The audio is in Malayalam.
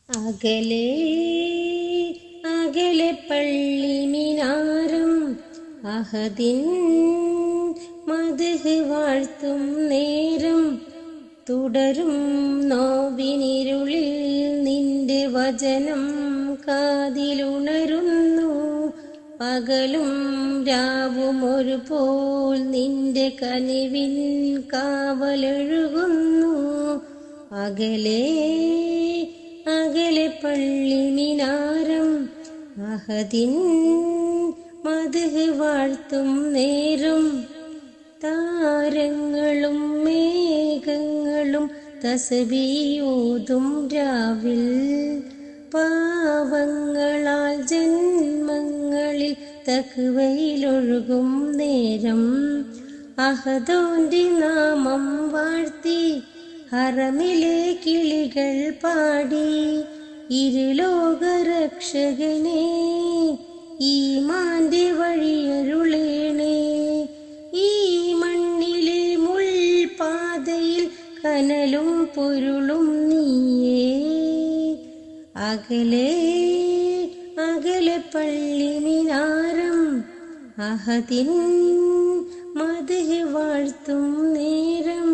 അകലെ അകലെ പള്ളി മിനാരം അഹദിൻ മദ്ഹ് വാഴ്ത്തും നേരം തുടരും നോവിനിരുളിൽ നിന്റെ വചനം കാതിലുണരുന്നു. പകലും രാവും ഒരുപോൽ നിന്റെ കനിവിൻ കാവലൊഴുകുന്നു. അകലെ അകലെ പള്ളി മിനാരം അഹദിൻ മദ്ഹ് വാഴ്ത്തും നേരം താരങ്ങളും മേഘങ്ങളും തസ്ബീഹോതും രാവിൽ പാവങ്ങളാൽ ജന്മങ്ങളിൽ തഖ്വയിലൊഴുകും നേരം അഹദോന്റെ നാമം വാഴ്ത്തി ഹറമിലെ കിളികൾ പാടി ഇരുലോകരക്ഷകനെ ഈമാന്റെ വഴിയരുളേണേ. ഈ മണ്ണിലെ മുൾപാതയിൽ കനലും പൊരുളും നീയേ. അകലെ അകലെ പള്ളി മിനാരം അഹദിൻ മദ്ഹ് വാഴ്ത്തും നേരം